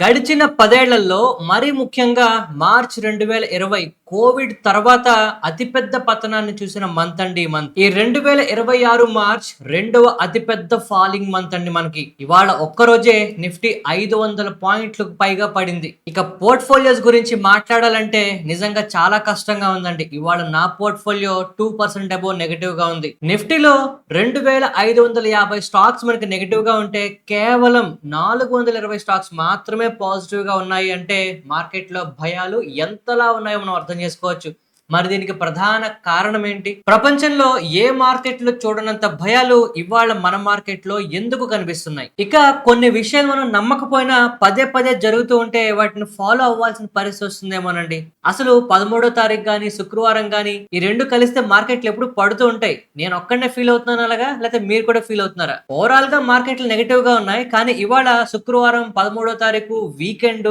గడిచిన 10 ఏళ్లలో మరీ ముఖ్యంగా మార్చ్ 2020 కోవిడ్ తర్వాత అతిపెద్ద పతనాన్ని చూసిన మంత్ అండి ఈ మంత్. ఈ 2026 మార్చ్ రెండవ అతిపెద్ద ఫాలింగ్ మంత్ అండి మనకి. ఇవాళ ఒక్కరోజే నిఫ్టీ 500 పాయింట్లకు పైగా పడింది. ఇక పోర్ట్ఫోలియోస్ గురించి మాట్లాడాలంటే నిజంగా చాలా కష్టంగా ఉందండి. ఇవాళ నా పోర్ట్ఫోలియో 2% అబోవ్ నెగటివ్ గా ఉంది. నిఫ్టీలో 2550 స్టాక్స్ మనకి నెగటివ్ గా ఉంటే కేవలం 420 స్టాక్స్ మాత్రమే పాజిటివ్ గా ఉన్నాయి అంటే మార్కెట్ లో భయాలు ఎంతలా ఉన్నాయో మనం అర్థం చేసుకోవచ్చు. మరి దీనికి ప్రధాన కారణం ఏంటి? ప్రపంచంలో ఏ మార్కెట్ లో చూడనంత భయాలు ఇవాళ మన మార్కెట్ లో ఎందుకు కనిపిస్తున్నాయి? ఇక కొన్ని విషయాలు మనం నమ్మకపోయినా పదే పదే జరుగుతూ ఉంటే వాటిని ఫాలో అవ్వాల్సిన పరిస్థితి వస్తుందేమోనండి. అసలు 13వ తారీఖు గాని శుక్రవారం గాని ఈ రెండు కలిస్తే మార్కెట్లు ఎప్పుడు పడుతూ ఉంటాయి. నేను ఒక్కడనే ఫీల్ అవుతున్నాను అలాగా, లేకపోతే మీరు కూడా ఫీల్ అవుతున్నారా? ఓవరాల్ గా మార్కెట్లు నెగటివ్ గా ఉన్నాయి, కానీ ఇవాళ శుక్రవారం 13వ తారీఖు వీకెండ్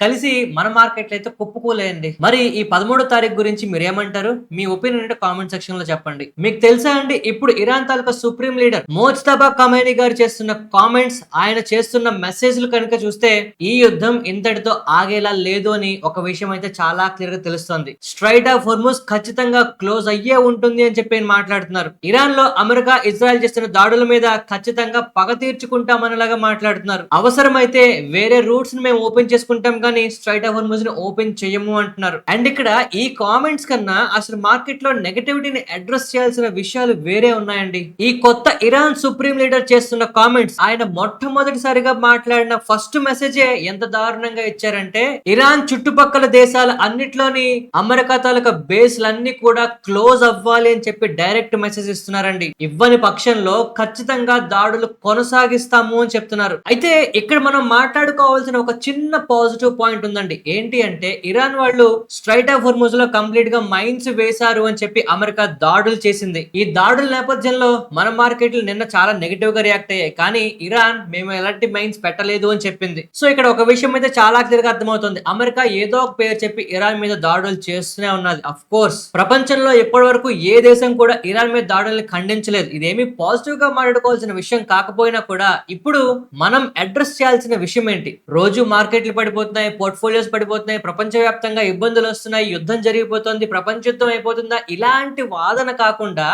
కలిసి మన మార్కెట్లు అయితే కుప్పకూలేయండి. మరి ఈ 13వ తారీఖు గురించి మీరేమంటారు? మీ ఒపీనియన్ అంటే కామెంట్ సెక్షన్ లో చెప్పండి. మీకు తెలుసా అండి, ఇప్పుడు ఇరాన్ తాలూకా సుప్రీం లీడర్ మోజ్తబా ఖమేనీ గారు చేస్తున్న కామెంట్స్, ఆయన చేస్తున్న మెసేజ్లు కనుక చూస్తే ఈ యుద్ధం ఇంతటితో ఆగేలా లేదు అని ఒక విషయం అయితే చాలా క్లియర్ గా తెలుస్తోంది. స్ట్రైట్ ఆఫ్ హోర్ముజ్ ఖచ్చితంగా క్లోజ్ అయ్యే ఉంటుంది అని చెప్పి మాట్లాడుతున్నారు. ఇరాన్ లో అమెరికా ఇజ్రాయెల్ చేస్తున్న దాడుల మీద ఖచ్చితంగా పగ తీర్చుకుంటామనేలాగా మాట్లాడుతున్నారు. అవసరమైతే వేరే రూట్స్ ని మేము ఓపెన్ చేసుకుంటాం కానీ స్ట్రైట్ ఆఫ్ హోర్ముజ్ ని ఓపెన్ చేయము అంటున్నారు. అండ్ ఇక్కడ ఈ కామెంట్స్ కన్నా అసలు మార్కెట్ లో నెగటివిటీని అడ్రస్ చేయాల్సిన విషయాలు వేరే ఉన్నాయండి. ఈ కొత్త ఇరాన్ సుప్రీం లీడర్ చేస్తున్న కామెంట్స్, ఆయన మొట్టమొదటిసారిగా మాట్లాడిన ఫస్ట్ మెసేజే ఎంత దారుణంగా ఇచ్చారంటే, ఇరాన్ చుట్టుపక్కల దేశాల అన్నిట్లోని అమెరికా తాలూకా బేస్లన్నీ కూడా క్లోజ్ అవ్వాలి అని చెప్పి డైరెక్ట్ మెసేజ్ ఇస్తున్నారండి. ఇవ్వని పక్షంలో ఖచ్చితంగా దాడులు కొనసాగిస్తాము అని చెప్తున్నారు. అయితే ఇక్కడ మనం మాట్లాడుకోవాల్సిన ఒక చిన్న పాజిటివ్ పాయింట్ ఉందండి. ఏంటి అంటే, ఇరాన్ వాళ్ళు స్ట్రైట్ ఆఫ్ హోర్ముజ్ లో కంప్లీట్ గా మైన్స్ వేశారు అని చెప్పి అమెరికా దాడులు చేసింది. ఈ దాడుల నేపథ్యంలో మన మార్కెట్లు నిన్న చాలా నెగటివ్ గా రియాక్ట్ అయ్యాయి, కానీ ఇరాన్ మేము ఎలాంటి మైన్స్ పెట్టలేదు అని చెప్పింది. సో ఇక్కడ ఒక విషయం అయితే చాలా క్లియర్ గా అర్థమవుతుంది. అమెరికా ఏదో ఒక పేరు చెప్పి ఇరాన్ మీద దాడులు చేస్తూనే ఉన్నది. అఫ్ కోర్స్ ప్రపంచంలో ఇప్పటి వరకు ఏ దేశం కూడా ఇరాన్ మీద దాడుల్ని ఖండించలేదు. ఇదేమి పాజిటివ్ గా మాట్లాడుకోవాల్సిన విషయం కాకపోయినా కూడా ఇప్పుడు మనం అడ్రస్ చేయాల్సిన విషయం ఏంటి? రోజు మార్కెట్లు పడిపోతున్నాయి, పోర్ట్ఫోలియోస్ పడిపోతున్నాయి, ప్రపంచవ్యాప్తంగా ఇబ్బందులు వస్తున్నాయి, యుద్ధం జరిగిపోతుంది, ప్రపంచ యుద్ధం అయిపోతుందా, ఇలాంటి వాదన కాకుండా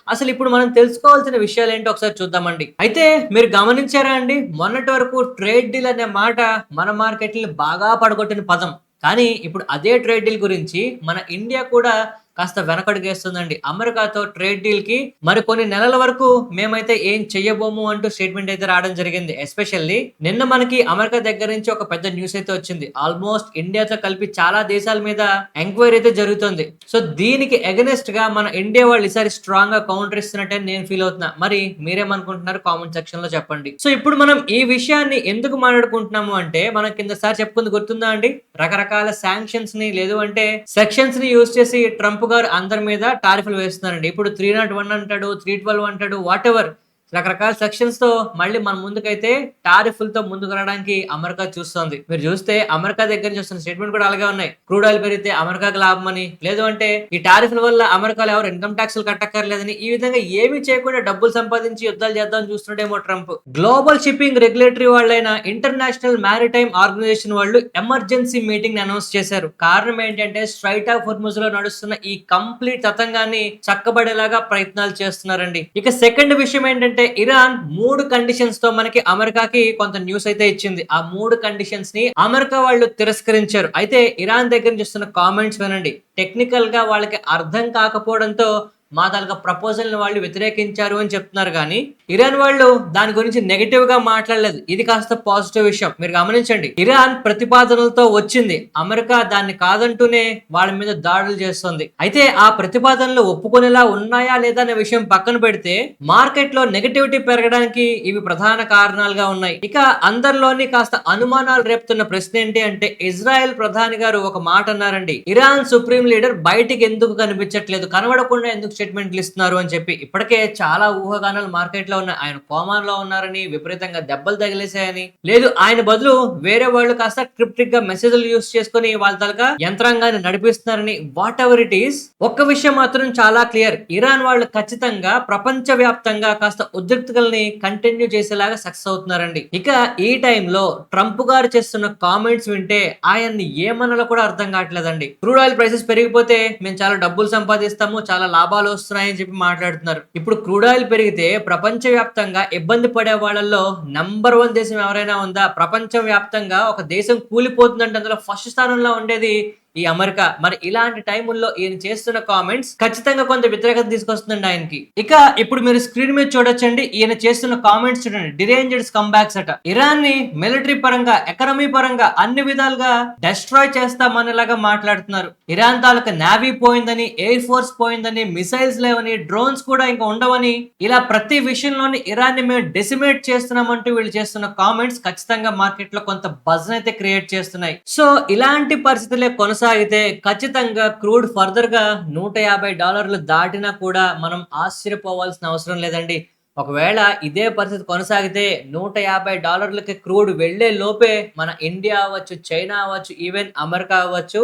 అసలు ఇప్పుడు మనం తెలుసుకోవాల్సిన విషయాలు ఏంటో ఒకసారి చూద్దామండి. అయితే మీరు గమనించారా అండి, మొన్నటి వరకు ట్రేడ్ డీల్ అనే మాట మన మార్కెట్ని బాగా పడగొట్టిన పదం, కానీ ఇప్పుడు అదే ట్రేడ్ డీల్ గురించి మన ఇండియా కూడా కాస్త వెనకడుగేస్తుందండి. అమెరికాతో ట్రేడ్ డీల్ కి మరి కొన్ని నెలల వరకు మేమైతే ఏం చెయ్యబోము అంటూ స్టేట్మెంట్ అయితే రావడం జరిగింది. ఎస్పెషల్లీ నిన్న మనకి అమెరికా దగ్గర నుంచి ఒక పెద్ద న్యూస్ అయితే వచ్చింది. ఆల్మోస్ట్ ఇండియాతో కలిపి చాలా దేశాల మీద ఎంక్వైరీ అయితే జరుగుతుంది. సో దీనికి ఎగనెస్ట్ గా మన ఇండియా వాళ్ళు ఈసారి స్ట్రాంగ్ గా కౌంటర్ ఇస్తున్నట్టే నేను ఫీల్ అవుతున్నా. మరి మీరేమనుకుంటున్నారు? కామెంట్ సెక్షన్ లో చెప్పండి. సో ఇప్పుడు మనం ఈ విషయాన్ని ఎందుకు మాట్లాడుకుంటున్నాము అంటే, మనం కిందసారి చెప్పుకుంది గుర్తుందా అండి, రకరకాల శాంక్షన్స్ ని లేదు అంటే సెక్షన్స్ ని యూజ్ చేసి ట్రంప్ గారు అందరి మీద టారిఫ్లు వేస్తున్నారండి. ఇప్పుడు 301 అంటాడు, 312 అంటాడు, వాట్ ఎవర్ రకరకాల సెక్షన్స్ తో మళ్ళీ మన ముందుకైతే టారిఫ్లతో ముందుకు రావడానికి అమెరికా చూస్తోంది. మీరు చూస్తే అమెరికా దగ్గర నుంచి వస్తున్న స్టేట్మెంట్ కూడా అలాగే ఉన్నాయి. క్రూడ్ ఆయిల్ పెరిగితే అమెరికాకి లాభం అని, లేదు అంటే ఈ టారిఫ్ల వల్ల అమెరికాలో ఎవరు ఇన్కమ్ ట్యాక్స్లు కట్టక్కర్లేదని, ఈ విధంగా ఏమీ చేయకుండా డబ్బులు సంపాదించి యుద్ధాలు చేద్దామని చూస్తున్నాడేమో ట్రంప్. గ్లోబల్ షిప్పింగ్ రెగ్యులేటరీ వాళ్ళైన ఇంటర్నేషనల్ మ్యారిటైమ్ ఆర్గనైజేషన్ వాళ్ళు ఎమర్జెన్సీ మీటింగ్ అనౌన్స్ చేశారు. కారణం ఏంటంటే, స్ట్రైట్ ఆఫ్ హోర్ముజ్ లో నడుస్తున్న ఈ కంప్లీట్ తతంగాన్ని చక్కబడేలాగా ప్రయత్నాలు చేస్తున్నారండి. ఇక సెకండ్ విషయం ఏంటంటే, ఇరాన్ 3 కండిషన్స్ తో మనకి అమెరికాకి కొంత న్యూస్ అయితే ఇచ్చింది. ఆ 3 కండిషన్స్ ని అమెరికా వాళ్ళు తిరస్కరించారు. అయితే ఇరాన్ దగ్గర నుంచి వస్తున్న కామెంట్స్ వినండి. టెక్నికల్ గా వాళ్ళకి అర్థం కాకపోవడంతో మా తాలూకా ప్రపోజల్ ని వాళ్ళు వ్యతిరేకించారు అని చెప్తున్నారు, కానీ ఇరాన్ వాళ్ళు దాని గురించి నెగటివ్ గా మాట్లాడలేదు. ఇది కాస్త పాజిటివ్ విషయం. మీరు గమనించండి, ఇరాన్ ప్రతిపాదనలతో వచ్చింది, అమెరికా దాన్ని కాదంటూనే వాళ్ళ మీద దాడులు చేస్తుంది. అయితే ఆ ప్రతిపాదనలు ఒప్పుకునేలా ఉన్నాయా లేదా అనే విషయం పక్కన పెడితే మార్కెట్ లో నెగటివిటీ పెరగడానికి ఇవి ప్రధాన కారణాలుగా ఉన్నాయి. ఇక అందరిలోని కాస్త అనుమానాలు రేపుతున్న ప్రశ్న ఏంటి అంటే, ఇజ్రాయెల్ ప్రధాని గారు ఒక మాట అన్నారండి, ఇరాన్ సుప్రీం లీడర్ బయటికి ఎందుకు కనిపించట్లేదు, కనబడకుండా ఎందుకు స్టేట్మెంట్లు ఇస్తున్నారు అని చెప్పి. ఇప్పటికే చాలా ఊహాగానాలు మార్కెట్ లో ఉన్నాయి. ఆయన కోమాలో ఉన్నారని, విపరీతంగా దెబ్బలు తగిలేసాయని, లేదు ఆయన బదులు వేరే వాళ్ళు కాస్త క్రిప్టిక్ గా మెసేజ్లు యూస్ చేసుకుని వాళ్ళ తలగా యంత్రాంగాన్ని నడిపిస్తున్నారని, వాట్ ఎవర్ ఇట్ ఈస్. ఒక్క విషయం మాత్రం చాలా క్లియర్, ఇరాన్ వాళ్ళు ఖచ్చితంగా ప్రపంచ వ్యాప్తంగా కాస్త ఉద్రిక్తతల్ని కంటిన్యూ చేసేలాగా సక్సెస్ అవుతున్నారండి. ఇక ఈ టైంలో ట్రంప్ గారు చేస్తున్న కామెంట్స్ వింటే ఆయన్ని ఏమనాలో కూడా అర్థం కావట్లేదండి. క్రూడ్ ఆయిల్ ప్రైసెస్ పెరిగిపోతే మేము చాలా డబ్బులు సంపాదిస్తాము, చాలా లాభాలు వస్తున్నాయని చెప్పి మాట్లాడుతున్నారు. ఇప్పుడు క్రూడ్ ఆయిల్ పెరిగితే ప్రపంచ వ్యాప్తంగా ఇబ్బంది పడే వాళ్ళల్లో నంబర్ 1 దేశం ఎవరైనా ఉందా? ప్రపంచ వ్యాప్తంగా ఒక దేశం కూలిపోతుందంటే అందులో ఫస్ట్ స్థానంలో ఉండేది ఈ అమెరికా. మరి ఇలాంటి టైముల్లో ఈయన చేస్తున్న కామెంట్స్ ఖచ్చితంగా కొంత వ్యతిరేకత తీసుకొస్తుందండి ఆయనకి. ఇక ఇప్పుడు మీరు స్క్రీన్ మీద చూడొచ్చండి, ఈయన చేస్తున్న కామెంట్స్ చూడండి. డిరేంజర్స్ కమ్బ్యాక్స్ అట. ఇరాన్ ని మిలిటరీ పరంగా, ఎకనమీ పరంగా అన్ని విధాలుగా డెస్ట్రాయ్ చేస్తామనేలాగా మాట్లాడుతున్నారు. ఇరాన్ తాలూకా నేవీ పోయిందని, ఎయిర్ ఫోర్స్ పోయిందని, మిసైల్స్ లేవని, డ్రోన్స్ కూడా ఇంకా ఉండవని, ఇలా ప్రతి విషయంలోని ఇరాన్ ని మేము డెసిమేట్ చేస్తున్నామంటూ వీళ్ళు చేస్తున్న కామెంట్స్ ఖచ్చితంగా మార్కెట్ లో కొంత బజ్ అయితే క్రియేట్ చేస్తున్నాయి. సో ఇలాంటి పరిస్థితులే కొనసాగితే ఖచ్చితంగా క్రూడ్ ఫర్దర్ గా $150 దాటినా కూడా మనం ఆశ్చర్యపోవాల్సిన అవసరం లేదండి. ఒకవేళ ఇదే పరిస్థితి కొనసాగితే $150కి క్రూడ్ వెళ్లే లోపే మన ఇండియా అవ్వచ్చు, చైనా అవ్వచ్చు, ఈవెన్ అమెరికా అవ్వచ్చు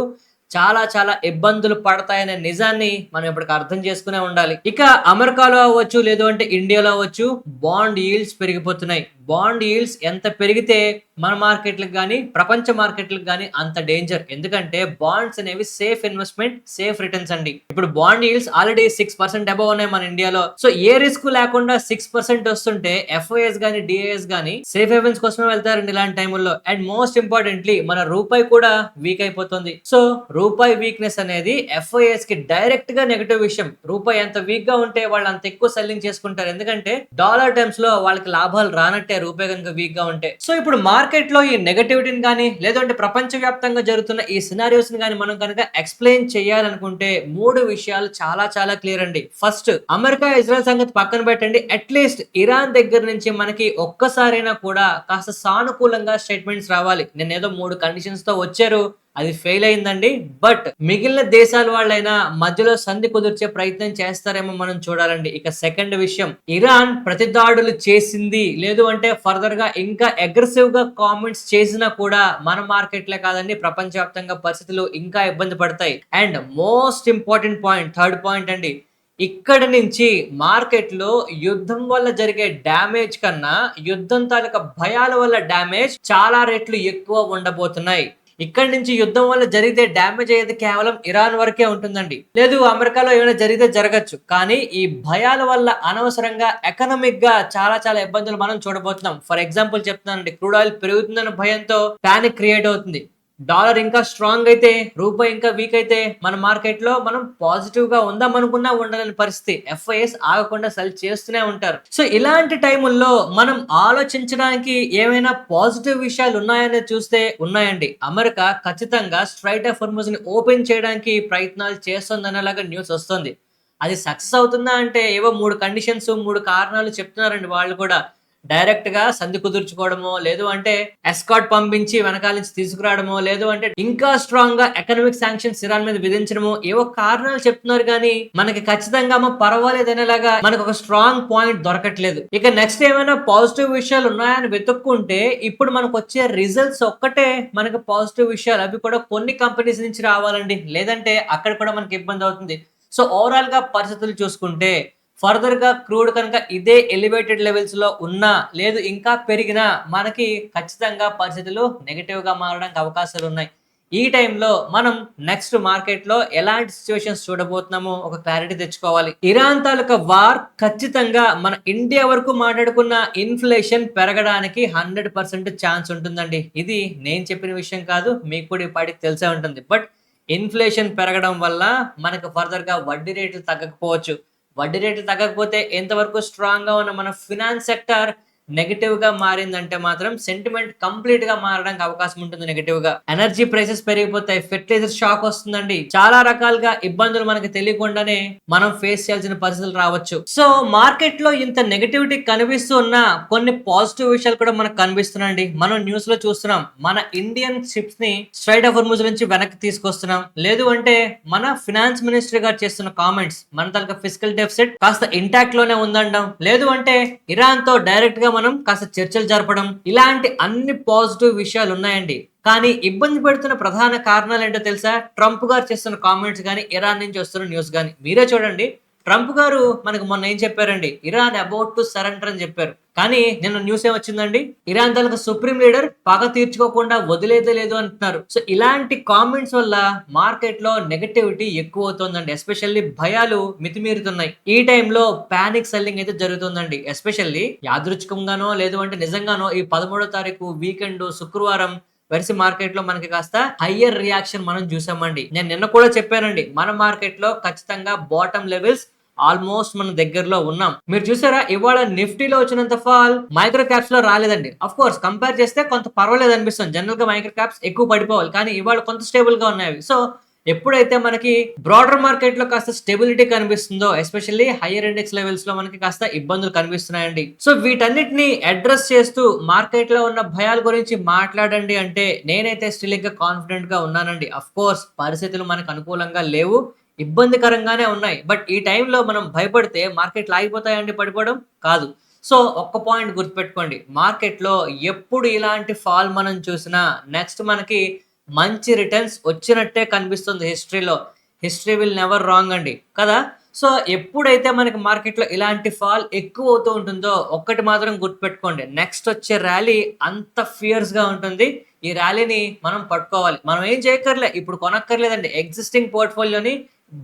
చాలా చాలా ఇబ్బందులు పడతాయనే నిజాన్ని మనం ఇప్పటికి అర్థం చేసుకునే ఉండాలి. ఇక అమెరికాలో అవ్వచ్చు, లేదు అంటే ఇండియాలో అవ్వచ్చు, బాండ్ ఈల్డ్స్ పెరిగిపోతున్నాయి. బాండ్ ఈల్డ్స్ ఎంత పెరిగితే మన మార్కెట్లకు కానీ, ప్రపంచ మార్కెట్లకు కానీ అంత డేంజర్. ఎందుకంటే బాండ్స్ అనేవి సేఫ్ ఇన్వెస్ట్మెంట్, సేఫ్ రిటర్న్స్ అండి. ఇప్పుడు బాండ్ ఈల్డ్స్ ఆల్రెడీ 6% అబౌవ్ ఉన్నాయి మన ఇండియాలో. సో ఏ రిస్క్ లేకుండా 6% వస్తుంటే ఎఫ్ఐఎస్ గానీ, డిఐఎస్ గానీ సేఫ్ హెవెన్స్ కోసమే వెళ్తారండి ఇలాంటి టైముల్లో. అండ్ మోస్ట్ ఇంపార్టెంట్లీ మన రూపాయి కూడా వీక్ అయిపోతుంది. సో రూపాయి వీక్నెస్ అనేది ఎఫ్ఐఎస్ కి డైరెక్ట్ గా నెగటివ్ విషయం. రూపాయి ఎంత వీక్ గా ఉంటే వాళ్ళు అంత ఎక్కువ సెల్లింగ్ చేసుకుంటారు. ఎందుకంటే డాలర్ టర్మ్స్ లో వాళ్ళకి లాభాలు రానట్టే రూపాయి కనుక వీక్ గా ఉంటే. సో ఇప్పుడు మార్కెట్ లో ఈ నెగటివిటీని కానీ, లేదంటే ప్రపంచ వ్యాప్తంగా జరుగుతున్న ఈ సినారియోస్ ని కానీ మనం కనుక ఎక్స్ప్లెయిన్ చేయాలనుకుంటే 3 విషయాలు చాలా చాలా క్లియర్ అండి. ఫస్ట్, అమెరికా ఇజ్రాయెల్ సంగతి పక్కన పెట్టండి, అట్లీస్ట్ ఇరాన్ దగ్గర నుంచి మనకి ఒక్కసారైనా కూడా కాస్త సానుకూలంగా స్టేట్మెంట్స్ రావాలి. నేను ఏదో 3 కండిషన్స్ తో వచ్చారు, అది ఫెయిల్ అయిందండి, బట్ మిగిలిన దేశాల వాళ్ళైనా మధ్యలో సంధి కుదిర్చే ప్రయత్నం చేస్తారేమో మనం చూడాలండి. ఇక సెకండ్ విషయం, ఇరాన్ ప్రతిదాడులు చేసింది, లేదు అంటే ఫర్దర్ గా ఇంకా అగ్రెసివ్ గా కామెంట్స్ చేసినా కూడా మన మార్కెట్లే కాదండి, ప్రపంచవ్యాప్తంగా పరిస్థితులు ఇంకా ఇబ్బంది పడతాయి. And most important point, third point అండి, ఇక్కడ నుంచి మార్కెట్ లో యుద్ధం వల్ల జరిగే డ్యామేజ్ కన్నా యుద్ధం తాలూకా భయాల వల్ల డ్యామేజ్ చాలా రెట్లు ఎక్కువ ఉండబోతున్నాయి. ఇక్కడ నుంచి యుద్ధం వల్ల జరిగితే డ్యామేజ్ అయ్యేది కేవలం ఇరాన్ వరకే ఉంటుందండి. లేదు అమెరికాలో ఏమైనా జరిగితే జరగచ్చు, కానీ ఈ భయాల వల్ల అనవసరంగా ఎకనామిక్ గా చాలా చాలా ఇబ్బందులు మనం చూడబోతున్నాం. ఫర్ ఎగ్జాంపుల్ చెప్తున్నానండి, క్రూడ్ ఆయిల్ పెరుగుతుందన్న భయంతో పానిక్ క్రియేట్ అవుతుంది. డాలర్ ఇంకా స్ట్రాంగ్ అయితే, రూపాయి ఇంకా వీక్ అయితే మన మార్కెట్ లో మనం పాజిటివ్ గా ఉందాం అనుకున్నా ఉండలేని పరిస్థితి. ఎఫ్ఐఎస్ ఆగకుండా సెల్ చేస్తూనే ఉంటారు. సో ఇలాంటి టైముల్లో మనం ఆలోచించడానికి ఏమైనా పాజిటివ్ విషయాలు ఉన్నాయని చూస్తే ఉన్నాయండి. అమెరికా ఖచ్చితంగా స్ట్రైట్ ఆఫ్ హార్మజ్ ని ఓపెన్ చేయడానికి ప్రయత్నాలు చేస్తుందనేలాగా న్యూస్ వస్తుంది. అది సక్సెస్ అవుతుందా అంటే ఏవో 3 కండిషన్స్, 3 కారణాలు చెప్తున్నారండి వాళ్ళు కూడా. డైరెక్ట్ గా సంధి కుదుర్చుకోవడమో, లేదు అంటే ఎస్కాట్ పంపించి వెనకాల నుంచి తీసుకురావడమో, లేదు అంటే ఇంకా స్ట్రాంగ్ గా ఎకనామిక్ శాంక్షన్స్ ఇరాన్ మీద విధించడమో, ఏవో కారణాలు చెప్తున్నారు కానీ మనకి ఖచ్చితంగా పర్వాలేదు అనేలాగా మనకు ఒక స్ట్రాంగ్ పాయింట్ దొరకట్లేదు. ఇక నెక్స్ట్ ఏమైనా పాజిటివ్ విషయాలు ఉన్నాయని వెతుక్కుంటే ఇప్పుడు మనకు వచ్చే రిజల్ట్స్ ఒక్కటే మనకు పాజిటివ్ విషయాలు. అవి కూడా కొన్ని కంపెనీస్ నుంచి రావాలండి, లేదంటే అక్కడ కూడా మనకి ఇబ్బంది అవుతుంది. సో ఓవరాల్ గా పరిస్థితులు చూసుకుంటే ఫర్దర్ గా క్రూడ్ కనుక ఇదే ఎలివేటెడ్ లెవెల్స్ లో ఉన్నా, లేదు ఇంకా పెరిగినా మనకి ఖచ్చితంగా పరిస్థితులు నెగటివ్ గా మారడానికి అవకాశాలు ఉన్నాయి. ఈ టైంలో మనం నెక్స్ట్ మార్కెట్ లో ఎలాంటి సిచ్యువేషన్స్ చూడబోతున్నామో ఒక క్లారిటీ తెచ్చుకోవాలి. ఇరాన్ తాలూకా వార్ ఖచ్చితంగా మన ఇండియా వరకు మాట్లాడుకున్న ఇన్ఫ్లేషన్ పెరగడానికి 100% ఛాన్స్ ఉంటుందండి. ఇది నేను చెప్పిన విషయం కాదు, మీకు కూడా ఈ పాటికి తెలిసే ఉంటుంది. బట్ ఇన్ఫ్లేషన్ పెరగడం వల్ల మనకు ఫర్దర్ గా వడ్డీ రేట్లు తగ్గకపోవచ్చు. వడ్డీ రేట్లు తగ్గకపోతే ఎంతవరకు స్ట్రాంగ్ గా ఉన్న మన ఫినాన్స్ సెక్టర్ నెగటివ్ గా మారిందంటే మాత్రం సెంటిమెంట్ కంప్లీట్ గా మారడానికి అవకాశం ఉంటుంది. నెగటివ్ గా ఎనర్జీ ప్రైసెస్ పెరిగిపోతాయి, ఫెర్టిలైజర్ షాక్ వస్తుందండి, చాలా రకాలుగా ఇబ్బందులు మనకి తెలియకుండానే మనం ఫేస్ చేయాల్సిన పరిస్థితులు రావచ్చు. సో మార్కెట్ లో ఇంత నెగటివిటీ కనిపిస్తూ ఉన్న కొన్ని పాజిటివ్ విషయాలు కూడా మనకు కనిపిస్తున్నాయండి. మనం న్యూస్ లో చూస్తున్నాం, మన ఇండియన్ షిప్స్ ని స్ట్రైట్ ఆఫ్ హార్ముజ్ నుంచి వెనక్కి తీసుకొస్తున్నాం. లేదు అంటే మన ఫినాన్స్ మినిస్టర్ గారు చేస్తున్న కామెంట్స్ మన తనక ఫిజికల్ డెఫిసిట్ కాస్త ఇంటాక్ట్ లోనే ఉందండం, లేదు అంటే ఇరాన్ తో డైరెక్ట్ గా మనం కాస్త చర్చలు జరపడం, ఇలాంటి అన్ని పాజిటివ్ విషయాలు ఉన్నాయండి. కానీ ఇబ్బంది పెడుతున్న ప్రధాన కారణాలు ఏంటో తెలుసా? ట్రంప్ గారు చేస్తున్న కామెంట్స్ కానీ, ఇరాన్ నుంచి వస్తున్న న్యూస్ కానీ. మీరే చూడండి, ట్రంప్ గారు మనకు మొన్న ఏం చెప్పారండి, ఇరాన్ అబౌట్ టు సరెండర్ అని చెప్పారు. కానీ నిన్న న్యూస్ ఏమొచ్చిందండి, ఇరాన్ తనకు సుప్రీం లీడర్ పగ తీర్చుకోకుండా వదిలేదే లేదు అంటున్నారు. సో ఇలాంటి కామెంట్స్ వల్ల మార్కెట్ లో నెగటివిటీ ఎక్కువ అవుతుందండి. ఎస్పెషల్లీ భయాలు మితిమీరుతున్నాయి. ఈ టైంలో పానిక్ సెల్లింగ్ అయితే జరుగుతుందండి. ఎస్పెషల్లీ యాదృచ్ఛికంగానో లేదు అంటే నిజంగానో ఈ 13వ తారీఖు వీకెండ్ శుక్రవారం వెరసి మార్కెట్ లో మనకి కాస్త హయ్యర్ రియాక్షన్ మనం చూసామండి. నేను నిన్న కూడా చెప్పానండి, మన మార్కెట్ లో ఖచ్చితంగా బాటమ్ లెవెల్స్ ఆల్మోస్ట్ మన దగ్గరలో ఉన్నాం. మీరు చూసారా, ఇవాళ నిఫ్టీలో వచ్చినంత ఫాల్ మైక్రో క్యాప్స్ లో రాలేదండి. అఫ్ కోర్స్ కంపేర్ చేస్తే కొంత పర్వాలేదు అనిపిస్తుంది. జనరల్ గా మైక్రో క్యాప్స్ ఎక్కువ పడిపోవాలి, కానీ ఇవాళ కొంత స్టేబుల్ గా ఉన్నాయి. సో ఎప్పుడైతే మనకి బ్రాడర్ మార్కెట్ లో కాస్త స్టెబిలిటీ కనిపిస్తుందో, ఎస్పెషల్లీ హైయర్ ఇండెక్స్ లెవెల్స్ లో మనకి కాస్త ఇబ్బందులు కనిపిస్తున్నాయండి. సో వీటన్నిటిని అడ్రస్ చేస్తూ మార్కెట్ లో ఉన్న భయాల గురించి మాట్లాడండి అంటే నేనైతే స్టిల్ ఇంకా కాన్ఫిడెంట్ గా ఉన్నానండి. అఫ్ కోర్స్ పరిస్థితులు మనకు అనుకూలంగా లేవు, ఇబ్బందికరంగానే ఉన్నాయి. బట్ ఈ టైంలో మనం భయపడితే మార్కెట్లు ఆగిపోతాయండి, పడిపోవడం కాదు. సో ఒక్క పాయింట్ గుర్తుపెట్టుకోండి, మార్కెట్ లో ఎప్పుడు ఇలాంటి ఫాల్ మనం చూసినా నెక్స్ట్ మనకి మంచి రిటర్న్స్ వచ్చినట్టే కనిపిస్తుంది. హిస్టరీ విల్ నెవర్ రాంగ్ అండి కదా. సో ఎప్పుడైతే మనకి మార్కెట్లో ఇలాంటి ఫాల్ ఎక్కువ అవుతూ ఉంటుందో ఒక్కటి మాత్రం గుర్తుపెట్టుకోండి, నెక్స్ట్ వచ్చే ర్యాలీ అంత ఫియర్స్ గా ఉంటుంది. ఈ ర్యాలీని మనం పట్టుకోవాలి. మనం ఏం చేయక్కర్లే, ఇప్పుడు కొనక్కర్లేదండి. ఎగ్జిస్టింగ్ పోర్ట్ఫోలియోని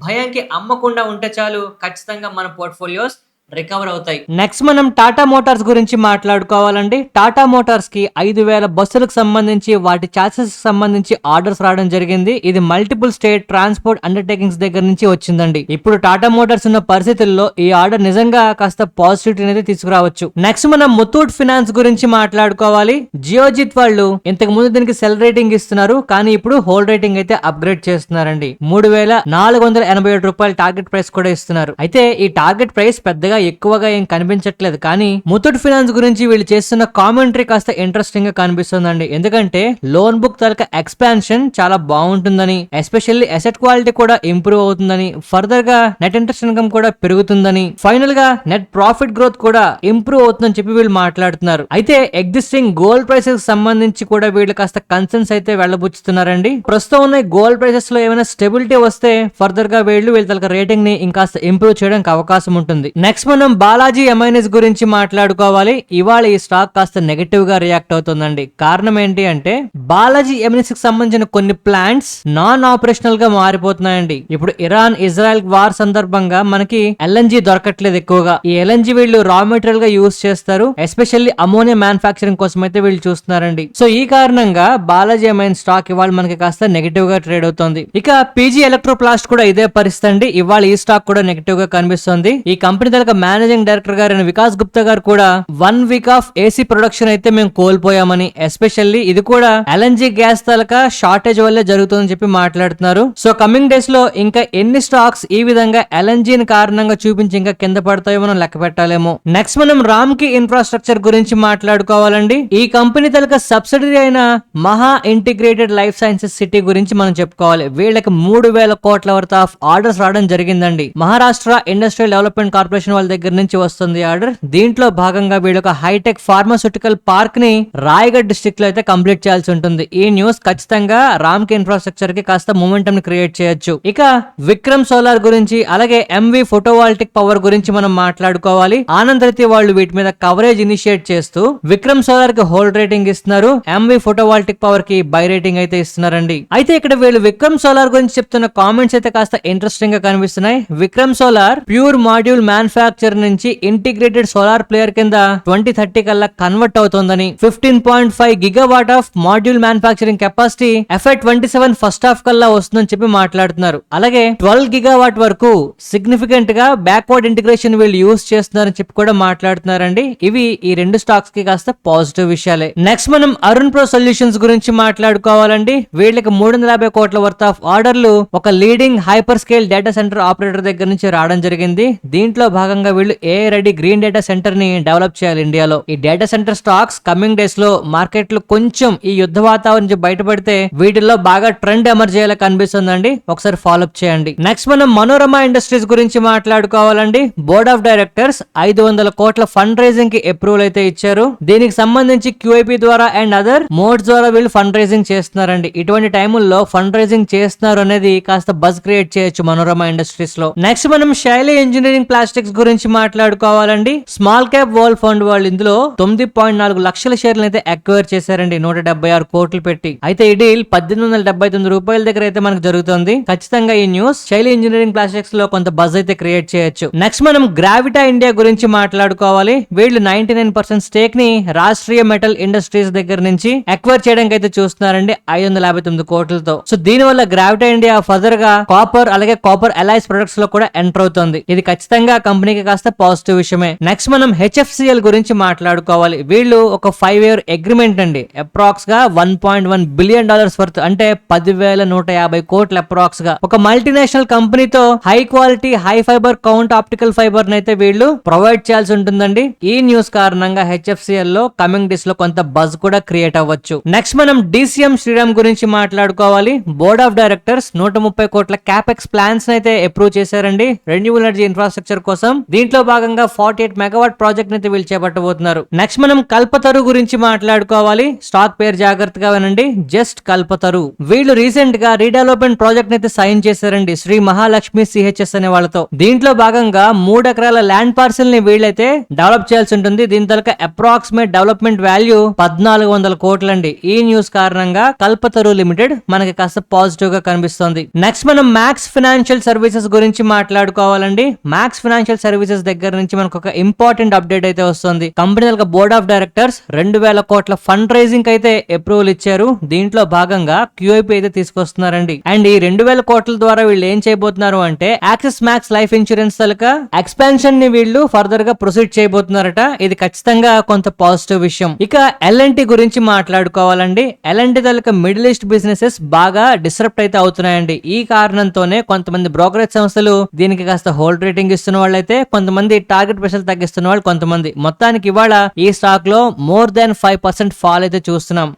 భయంకి అమ్మకుండా ఉంటే చాలు, ఖచ్చితంగా మన పోర్ట్ఫోలియోస్ రికవర్ అవుతాయి. నెక్స్ట్ మనం టాటా మోటార్స్ గురించి మాట్లాడుకోవాలండి. టాటా మోటార్స్ కి 5,000 బస్సులకు సంబంధించి వాటి చాసెస్ సంబంధించి ఆర్డర్స్ రావడం జరిగింది. ఇది మల్టిపుల్ స్టేట్ ట్రాన్స్పోర్ట్ అండర్టేకింగ్స్ దగ్గర నుంచి వచ్చిందండి. ఇప్పుడు టాటా మోటార్స్ ఉన్న పరిస్థితుల్లో ఈ ఆర్డర్ నిజంగా కాస్త పాజిటివిటీ అనేది తీసుకురావచ్చు. నెక్స్ట్ మనం ముత్తూట్ ఫినాన్స్ గురించి మాట్లాడుకోవాలి. జియోజిత్ వాళ్ళు ఇంతకు ముందు దీనికి సెల్ రేటింగ్ ఇస్తున్నారు, కానీ ఇప్పుడు హోల్డ్ రేటింగ్ అయితే అప్గ్రేడ్ చేస్తున్నారండి. 3,487 రూపాయల టార్గెట్ ప్రైస్ కూడా ఇస్తున్నారు. అయితే ఈ టార్గెట్ ప్రైస్ పెద్దగా ఎక్కువగా ఏం కనిపించట్లేదు, కానీ ముత్తూట్ ఫినాన్స్ గురించి వీళ్ళు చేస్తున్న కామెంటరీ కాస్త ఇంట్రెస్టింగ్ గా కనిపిస్తుందండి. ఎందుకంటే లోన్ బుక్ తాలూకా ఎక్స్పాన్షన్ చాలా బాగుంటుందని, ఎస్పెషల్లీ అసెట్ క్వాలిటీ కూడా ఇంప్రూవ్ అవుతుందని, ఫర్దర్ గా నెట్ ఇంట్రెస్ట్ ఇన్కమ్ కూడా పెరుగుతుందని, ఫైనల్ గా నెట్ ప్రాఫిట్ గ్రోత్ కూడా ఇంప్రూవ్ అవుతుందని చెప్పి వీళ్ళు మాట్లాడుతున్నారు. అయితే ఎగ్జిస్టింగ్ గోల్డ్ ప్రైసెస్ సంబంధించి కూడా వీళ్ళు కాస్త కన్సర్న్స్ అయితే వెళ్ళబుచ్చుతున్నారండి. ప్రస్తుతం ఉన్న గోల్డ్ ప్రైసెస్ లో ఏమైనా స్టెబిలిటీ వస్తే ఫర్దర్ గా వీళ్ళ తలక రేటింగ్ ని ఇంకాస్త ఇంప్రూవ్ చేయడానికి అవకాశం ఉంటుంది. నెక్స్ట్ మనం బాలాజీ ఎంఐఎన్ఎస్ గురించి మాట్లాడుకోవాలి. ఇవాళ ఈ స్టాక్ కాస్త నెగటివ్ గా రియాక్ట్ అవుతుందండి. కారణం ఏంటి అంటే బాలాజీ ఎంఐఎన్ఎస్ కి సంబంధించిన కొన్ని ప్లాంట్స్ నాన్ ఆపరేషనల్ గా మారిపోతున్నాయండి. ఇప్పుడు ఇరాన్ ఇజ్రాయెల్ వార్ సందర్భంగా మనకి ఎల్ఎన్జీ దొరకట్లేదు ఎక్కువగా. ఈ ఎల్ఎన్జీ వీళ్ళు రా మెటీరియల్ గా యూజ్ చేస్తారు, ఎస్పెషల్లీ అమోనియా మ్యానుఫాక్చరింగ్ కోసం అయితే వీళ్ళు చూస్తున్నారండి. సో ఈ కారణంగా బాలాజీ ఎంఐఎన్ స్టాక్ ఇవాళ మనకి కాస్త నెగటివ్ గా ట్రేడ్ అవుతుంది. ఇక పీజీ ఎలక్ట్రోప్లాస్ట్ కూడా ఇదే పరిస్థితి అండి. ఇవాళ ఈ స్టాక్ కూడా నెగటివ్ గా కనిపిస్తుంది. ఈ కంపెనీ దగ్గర మేనేజింగ్ డైరెక్టర్ గారైన వికాస్ గుప్తా గారు కూడా 1 వీక్ ఆఫ్ ఏసీ ప్రొడక్షన్ అయితే మేము కోల్పోయామని, ఎస్పెషల్లీ ఇది కూడా ఎల్ఎన్జీ గ్యాస్ తాలూకా షార్టేజ్ వల్లే జరుగుతుందని చెప్పి మాట్లాడుతున్నారు. సో కమింగ్ డేస్ లో ఇంకా ఎన్ని స్టాక్స్ ఈ విధంగా ఎల్ఎన్జీని కారణంగా చూపించి ఇంకా కింద పడతాయో మనం లెక్క పెట్టాలేమో. నెక్స్ట్ మనం రామ్కి ఇన్ఫ్రాస్ట్రక్చర్ గురించి మాట్లాడుకోవాలండి. ఈ కంపెనీ తాలూకా సబ్సిడరీ అయిన మహా ఇంటిగ్రేటెడ్ లైఫ్ సైన్సెస్ సిటీ గురించి మనం చెప్పుకోవాలి. వీళ్ళకి 3,000 కోట్ల వర్త్ ఆఫ్ ఆర్డర్స్ రావడం జరిగిందండి. మహారాష్ట్ర ఇండస్ట్రియల్ డెవలప్మెంట్ కార్పొరేషన్ వాళ్ళ దగ్గర నుంచి వస్తుంది ఆర్డర్. దీంట్లో భాగంగా వీళ్ళొక హైటెక్ ఫార్మాస్యూటికల్ పార్క్ ని రాయగఢ్ డిస్ట్రిక్ట్ లో అయితే కంప్లీట్ చేయాల్సి ఉంటుంది. ఈ న్యూస్ ఖచ్చితంగా రామ్కి ఇన్ఫ్రాస్ట్రక్చర్ కి కాస్త మూమెంటం ని క్రియేట్ చేయొచ్చు. ఇక విక్రమ్ సోలార్ గురించి అలాగే ఎంవి ఫోటోవాల్టిక్ పవర్ గురించి మనం మాట్లాడుకోవాలి. ఆనంద్ రైతి వాళ్ళు వీటి మీద కవరేజ్ ఇనిషియేట్ చేస్తూ విక్రమ్ సోలార్ కి హోల్డ్ రేటింగ్ ఇస్తున్నారు, ఎంవి ఫోటోవాల్టిక్ పవర్ కి బై రేటింగ్ అయితే ఇస్తున్నారండి. అయితే ఇక్కడ వీళ్ళు విక్రమ్ సోలార్ గురించి చెప్తున్న కామెంట్స్ అయితే కాస్త ఇంట్రెస్టింగ్ గా కనిపిస్తున్నాయి. Vikram solar pure module manufacture manufacture నుంచి ఇంటిగ్రేటెడ్ సోలార్ ప్లేయర్ కింద 2030 కల్లా కన్వర్ట్ అవుతోందని, 15.5 gigawatt of module manufacturing capacity FY27 first half కల్లా వస్తుందని చెప్పి మాట్లాడుతున్నారు. అలాగే 12 గిగావాట్ వరకు సిగ్నిఫికెంట్ గా బ్యాక్వర్డ్ ఇంటిగ్రేషన్ వీళ్ళు యూస్ చేస్తున్నారని చెప్పి కూడా మాట్లాడుతున్నారండి. ఇవి ఈ రెండు స్టాక్స్ కి కాస్త పాజిటివ్ విషయాలే. నెక్స్ట్ మనం అరుణ్ ప్రో సొల్యూషన్స్ గురించి మాట్లాడుకోవాలండి. వీళ్ళకి 350 కోట్ల వర్త్ ఆఫ్ ఆర్డర్లు ఒక leading hyper scale data centre operator దగ్గర నుంచి రావడం జరిగింది. దీంట్లో భాగంగా వీళ్ళు AI ready green data centre ని డెవలప్ చేయాలి ఇండియాలో. ఈ data centre stocks coming days లో మార్కెట్ లో కొంచెం ఈ యుద్ధ వాతావరణం నుంచి బయటపడితే వీటిల్లో బాగా ట్రెండ్ ఎమర్జ్ అయ్యేలా కనిపిస్తుందండి. ఒకసారి ఫాలోఅప్ చేయండి. నెక్స్ట్ మనం మనోరమ ఇండస్ట్రీస్ గురించి మాట్లాడుకోవాలండి. బోర్డ్ ఆఫ్ డైరెక్టర్స్ 500 కోట్ల ఫండ్ రైజింగ్ కి అప్రూవల్ అయితే ఇచ్చారు. దీనికి సంబంధించి QIP ద్వారా అండ్ అదర్ మోడ్స్ ద్వారా వీళ్ళు ఫండ్ రైజింగ్ చేస్తున్నారండి. ఇటువంటి టైముల్లో ఫండ్ రైజింగ్ చేస్తున్నారు అనేది కాస్త బజ్ క్రియేట్ చేయొచ్చు మనోరమ ఇండస్ట్రీస్ లో. నెక్స్ట్ మనం శైలి ఇంజనీరింగ్ ప్లాస్టిక్స్ గురించి మాట్లాడుకోవాలండి. స్మాల్ క్యాప్ వరల్డ్ ఫండ్ వాళ్ళు ఇందులో 9.4 లక్షల షేర్లు అయితే అక్వైర్ చేశారండి 176 కోట్లు పెట్టి. అయితే ఈ డీల్ 1879 రూపాయల దగ్గర అయితే మనకు జరుగుతుంది. ఖచ్చితంగా ఈ న్యూస్ శైలి ఇంజనీరింగ్ ప్లాస్టిక్స్ లో కొంత బజ్ అయితే క్రియేట్ చేయొచ్చు. నెక్స్ట్ మనం గ్రావిటా ఇండియా గురించి మాట్లాడుకోవాలి. వీళ్ళు 99% స్టేక్ ని రాష్ట్రీయ మెటల్ ఇండస్ట్రీస్ దగ్గర నుంచి అక్వైర్ చేయడానికి అయితే చూస్తున్నారండి 559 కోట్లతో. సో దీని వల్ల గ్రావిటా ఇండియా ఫర్దర్ గా కాపర్ అలాగే కాపర్ అలైస్ ప్రొడక్ట్స్ లో కూడా ఎంటర్ అవుతుంది. ఇది ఖచ్చితంగా కంపెనీకి కాస్త పాజిటివ్ విషయమే. నెక్స్ట్ మనం HFCL గురించి మాట్లాడుకోవాలి. వీళ్ళు ఒక 5 year అగ్రిమెంట్ అండి. అప్రాక్స్ గా $1.1 బిలియన్ వర్త్ అంటే 10,150 కోట్లు అప్రాక్స్ గా ఒక మల్టీనేషనల్ కంపెనీతో high quality high fibre count optical fibre అయితే వీళ్ళు ప్రొవైడ్ చేయాల్సి ఉంటుందండి. ఈ న్యూస్ కారణంగా HFCL లో కమింగ్ డేస్ లో కొంత బజ్ కూడా క్రియేట్ అవ్వచ్చు. నెక్స్ట్ మనం DCM శ్రీరామ్ గురించి మాట్లాడుకోవాలి. బోర్డ్ ఆఫ్ డైరెక్టర్స్ 130 కోట్ల క్యాపెక్స్ ప్లాన్స్ అయితే అప్రూవ్ చేశారండి రెన్యూబుల్ ఎనర్జీ ఇన్ఫ్రాస్ట్రక్చర్ కోసం. దీంట్లో భాగంగా 48 మెగావాట్ ప్రాజెక్ట్ అయితే వీళ్ళు చేపట్టబోతున్నారు. నెక్స్ట్ మనం కల్పతరు గురించి మాట్లాడుకోవాలి. స్టాక్ పేరు జాగ్రత్తగా వినండి, జస్ట్ కల్పతరు. వీళ్ళు రీసెంట్ గా రీడెవలప్మెంట్ ప్రాజెక్ట్ అయితే సైన్ చేశారండి శ్రీ మహాలక్ష్మి CHS అనే వాళ్ళతో. దీంట్లో భాగంగా 3 ఎకరాల ల్యాండ్ పార్సల్ ని వీళ్ళైతే డెవలప్ చేయాల్సి ఉంటుంది. దీని తలక అప్రాక్సిమేట్ డెవలప్మెంట్ వాల్యూ 1400 కోట్లండి. ఈ న్యూస్ కారణంగా కల్పతరు లిమిటెడ్ మనకి కాస్త పాజిటివ్ గా కనిపిస్తుంది. నెక్స్ట్ మనం మ్యాక్స్ ఫైనాన్షియల్ సర్వీసెస్ గురించి మాట్లాడుకోవాలండి. మ్యాక్స్ ఫైనాన్షియల్ సర్వీసెస్ దగ్గర నుంచి మనకు ఒక ఇంపార్టెంట్ అప్డేట్ అయితే వస్తుంది. కంపెనీ బోర్డ్ ఆఫ్ డైరెక్టర్స్ 2000 కోట్ల ఫండ్ రైజింగ్ అయితే అప్రూవల్ ఇచ్చారు. దీంట్లో భాగంగా QIP అయితే తీసుకొస్తున్నారండి. అండ్ ఈ 2000 కోట్ల ద్వారా వీళ్ళు ఏం చేయబోతున్నారు అంటే యాక్సిస్ మ్యాక్స్ లైఫ్ ఇన్సూరెన్స్ తలక ఎక్స్పాన్షన్ ని వీళ్ళు ఫర్దర్ గా ప్రొసీడ్ చేయబోతున్నారట. ఇది ఖచ్చితంగా కొంత పాజిటివ్ విషయం. ఇక L&T గురించి మాట్లాడుకోవాలండి. L&T తలక మిడిల్ ఈస్ట్ బిజినెసెస్ బాగా డిస్టర్బ్ అయితే అవుతున్నాయండి. ఈ కారణంతోనే కొంతమంది బ్రోకరేజ్ సంస్థలు దీనికి కాస్త హోల్డ్ రేటింగ్ ఇస్తున్న వాళ్ళైతే, కొంతమంది టార్గెట్ ప్రైస్ తగ్గిస్తున్న వాళ్ళు కొంతమంది. మొత్తానికి ఇవాళ ఈ స్టాక్ లో more than 5% ఫాల్ అయితే చూస్తున్నాం.